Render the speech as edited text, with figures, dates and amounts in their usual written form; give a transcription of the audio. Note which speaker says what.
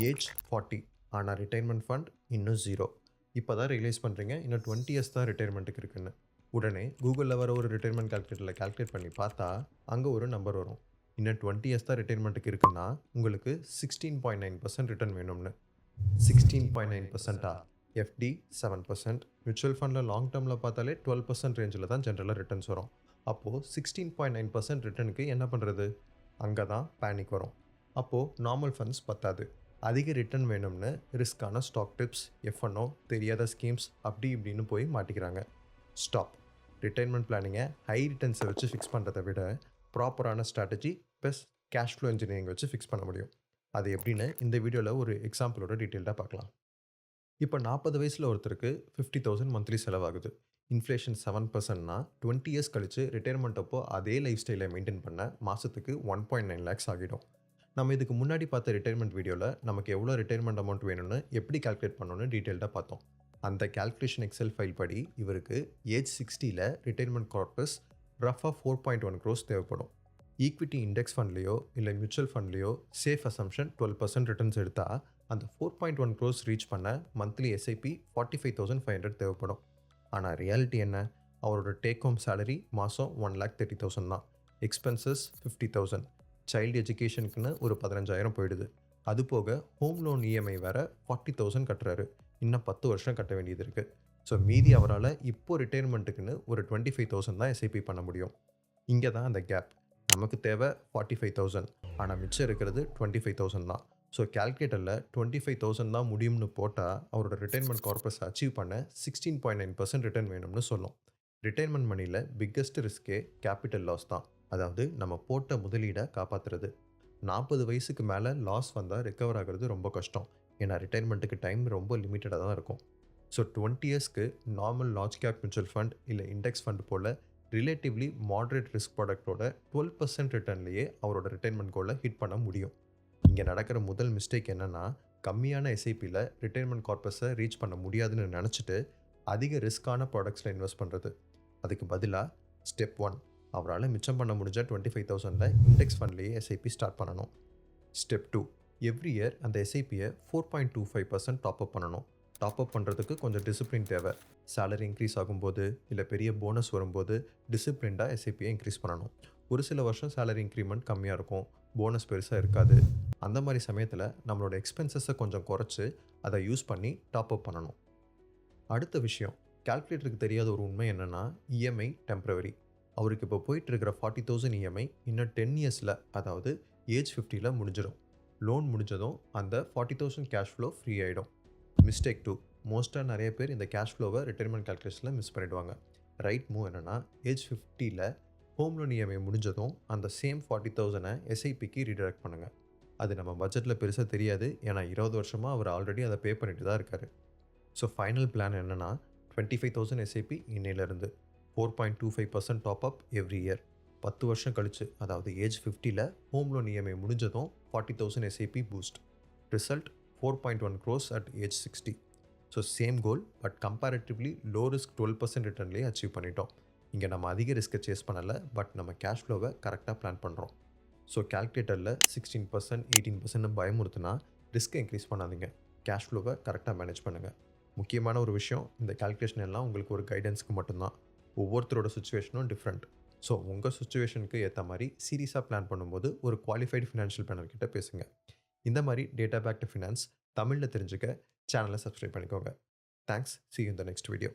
Speaker 1: Age 40 ஆனால் retirement fund இன்னும் 0. இப்போ தான் ரியலைஸ் பண்ணுறீங்க இன்னும் 20 இயர்ஸ் தான் ரிட்டைர்மெண்ட்டுக்கு இருக்குன்னு. உடனே கூகுளில் வர ஒரு ரிட்டைர்மெண்ட் கால்குலேட்டரில் கால்குலேட் பண்ணி பார்த்தா அங்கே ஒரு நம்பர் வரும். இன்னும் 20 இயர்ஸ் தான் ரிட்டைர்மெண்ட்டுக்கு இருக்குன்னா உங்களுக்கு 16.9% ரிட்டர்ன் வேணும்னு. 16.9%ஆ? எஃப்டி 7%, மியூச்சுவல் ஃபண்டில் லாங் டேர்மில் பார்த்தாலே 12% ரேஞ்சில் தான் ஜென்ரலாக ரிட்டர்ன்ஸ் வரும். அப்போது 16.9% ரிட்டர்னுக்கு என்ன பண்ணுறது? அங்கே தான் பேனிக் வரும். அப்போது நார்மல் ஃபண்ட்ஸ் பத்தாது, அதிக ரிட்டர்ன் வேணும்னு ரிஸ்க்கான ஸ்டாக் டிப்ஸ், எஃப்என்ஓ, தெரியாத ஸ்கீம்ஸ் அப்படி இப்படின்னு போய் மாட்டிக்கிறாங்க. ஸ்டாப். ரிட்டைர்மெண்ட் பிளானிங்கை ஹை ரிட்டர்ன்ஸை வச்சு ஃபிக்ஸ் பண்ணுறதை விட ப்ராப்பரான strategy plus cash flow engineering வச்சு ஃபிக்ஸ் பண்ண முடியும். அது எப்படின்னு இந்த வீடியோவில் ஒரு எக்ஸாம்பிளோட டீட்டெயில்டாக பார்க்கலாம். இப்போ 40 வயசில் ஒருத்தருக்கு 50,000 மந்த்லி செலவாகுது. இன்ஃப்ளேஷன் 7%னா 20 இயர்ஸ் கழிச்சு ரிட்டைர்மெண்ட் அப்போ அதே லைஃப் ஸ்டைலை மெயின்டைன் பண்ண மாதத்துக்கு 1.9 lakhs ஆகிடும். நம்ம இதுக்கு முன்னாடி பார்த்த ரிட்டைர்மெண்ட் வீடியோவில் நமக்கு எவ்வளோ ரிட்டைர்மெண்ட் அமௌண்ட் வேணும்னு எப்படி கால்குலேட் பண்ணணும்னு டீட்டெயில்டாக பார்த்தோம். அந்த கால்குலேஷன் எக்ஸல் ஃபைல் படி இவருக்கு ஏஜ் 60ல் ரிட்டைர்மெண்ட் கார்பஸ் ரஃபாக 4.1 crores தேவைப்படும். ஈக்விட்டி இண்டெக்ஸ் ஃபண்ட்லேயோ இல்லை மியூச்சுவல் ஃபண்ட்லேயோ சேஃப் அசம்ஷன் 12% ரிட்டர்ன்ஸ் எடுத்தால் அந்த 4.1 crores ரீச் பண்ண மந்த்லி எஸ்ஐபி 45,500 தேவைப்படும். ஆனால் ரியாலிட்டி என்ன? அவரோட டேக் ஹோம் சேலரி மாதம் 1,30,000 தான். எக்ஸ்பென்சஸ் 50,000. சைல்டு எஜுகேஷனுக்குன்னு ஒரு 15,000 போயிடுது. அது போக ஹோம் லோன் இஎம்ஐ வேறு 40,000 கட்டுறாரு. இன்னும் 10 வருஷம் கட்ட வேண்டியது இருக்குது. ஸோ மீதி அவரால் இப்போ ரிட்டைர்மெண்ட்டுக்குன்னு ஒரு 25,000 தான் எஸ்ஐபி பண்ண முடியும். இங்கே தான் அந்த கேப். நமக்கு தேவை 45,000, ஆனால் மிச்சம் இருக்கிறது 25,000 தான். ஸோ கால்குலேட்டரில் 25,000 தான் முடியும்னு போட்டால் அவரோட ரிட்டைர்மெண்ட் கார்பஸை அச்சீவ் பண்ண 16.9% ரிட்டர்ன் வேணும்னு சொல்லும். ரிட்டைர்மெண்ட் மணியில் பிக்கஸ்ட் ரிஸ்கே கேபிட்டல் லாஸ் தான். அதாவது நம்ம போட்ட முதலீடை காப்பாற்றுறது. 40 வயசுக்கு மேலே லாஸ் வந்தால் ரெக்கவர் ஆகிறது ரொம்ப கஷ்டம். ஏன்னா ரிட்டைர்மெண்ட்டுக்கு டைம் ரொம்ப லிமிட்டடாக தான் இருக்கும். ஸோ 20 இயர்ஸ்க்கு normal large cap mutual fund இல்லை இண்டெக்ஸ் ஃபண்ட் போல் ரிலேட்டிவ்லி மாட்ரேட் ரிஸ்க் ப்ராடக்டோட 12% ரிட்டர்ன்லேயே அவரோட ரிட்டைர்மெண்ட் கோலை ஹிட் பண்ண முடியும். இங்கே நடக்கிற முதல் மிஸ்டேக் என்னென்னா, கம்மியான எஸ்ஐபியில் ரிட்டைர்மெண்ட் கார்பஸை ரீச் பண்ண முடியாதுன்னு நினச்சிட்டு அதிக ரிஸ்க்கான ப்ராடக்ட்ஸில் இன்வெஸ்ட் பண்ணுறது. அதுக்கு பதிலாக ஸ்டெப் 1, அவரால் மிச்சம் பண்ண முடிஞ்ச 25,000ல் இண்டெக்ஸ் ஃபண்ட்லேயே எஸ்ஐபி ஸ்டார்ட் பண்ணணும். ஸ்டெப் 2, எவ்ரி இயர் அந்த எஸ்ஐபியை 4.25% டாப்அப் பண்ணணும். டாப்அப் பண்ணுறதுக்கு கொஞ்சம் டிசிப்ளின் தேவை. சேலரி இன்க்ரீஸ் ஆகும்போது இல்லை பெரிய போனஸ் வரும்போது டிசிப்ளின்டாக எஸ்ஐபியை இன்க்ரீஸ் பண்ணணும். ஒரு சில வருஷம் சேலரி இன்க்ரிமெண்ட் கம்மியாக இருக்கும், போனஸ் பெருசாக இருக்காது. அந்த மாதிரி சமயத்தில் நம்மளோட எக்ஸ்பென்சஸை கொஞ்சம் குறைச்சி அதை யூஸ் பண்ணி டாப்அப் பண்ணணும். அடுத்த விஷயம், கால்குலேட்டருக்கு தெரியாத ஒரு உண்மை என்னென்னா, இஎம்ஐ டெம்ப்ரவரி. அவருக்கு இப்போ போயிட்டு இருக்கிற 40,000 இஎம்ஐ இன்னும் 10 இயர்ஸில், அதாவது ஏஜ் 50ல் முடிஞ்சிடும். லோன் முடிஞ்சதும் அந்த 40,000 கேஷ் ஃப்ளோ ஃப்ரீ ஆகிடும். மிஸ்டேக் 2, மோஸ்ட்டாக நிறைய பேர் இந்த கேஷ் ஃப்ளோவை ரிட்டைர்மெண்ட் கால்குலேஷனில் மிஸ் பண்ணிவிடுவாங்க. ரைட் மூவ் என்னென்னா, ஏஜ் 50ல் ஹோம் லோன் இஎம்ஐ முடிஞ்சதும் அந்த சேம் 40,000 எஸ்ஐபிக்கு ரீடைரக்ட் பண்ணுங்கள். அது நம்ம பட்ஜெட்டில் பெருசாக தெரியாது, ஏன்னா 20 வருஷமாக அவர் ஆல்ரெடி அதை பே பண்ணிட்டு தான் இருக்கார். ஸோ ஃபைனல் பிளான் என்னென்னா, 25,000 எஸ்ஐபி இன்னையிலேருந்து 4.25% டாப்அப் எவ்ரி இயர். 10 வருஷம் கழிச்சு, அதாவது ஏஜ் 50ல் ஹோம் லோன் இஎம்ஐ முடிஞ்சதும் 40,000 SIP boost. Result 4.1 crores at age 60. So same goal, but comparatively low risk 12% ரிட்டர்ன்லேயே அச்சீவ் பண்ணிட்டோம். இங்கே நம்ம அதிக ரிஸ்க்கை சேஸ் பண்ணலை, பட் நம்ம கேஷ் ஃப்ளோவை கரெக்டாக பிளான் பண்ணுறோம். ஸோ கால்குலேட்டரில் 16%, 18% பயமுறுத்துனா ரிஸ்க்கை இன்க்ரீஸ் பண்ணாதீங்க. கேஷ் ஃப்ளோவை கரெக்டாக மேனேஜ் பண்ணுங்கள். முக்கியமான ஒரு விஷயம், இந்த கால்குலேஷன் எல்லாம் உங்களுக்கு ஒரு கைடன்ஸுக்கு மட்டும்தான். ஒவ்வொருத்தரோட சுச்சுவேஷனும் டிஃப்ரெண்ட். ஸோ உங்கள் சுச்சுவேஷனுக்கு ஏற்ற மாதிரி சீரியஸாக பிளான் பண்ணும்போது ஒரு குவாலிஃபைடு ஃபினான்ஷியல் பிளானர் கிட்ட பேசுங்க. இந்த மாதிரி டேட்டா பேக்டு ஃபினான்ஸ் தமிழில் தெரிஞ்சுக்க சேனலை சப்ஸ்கிரைப் பண்ணிக்கோங்க. Thanks. See you in the next video.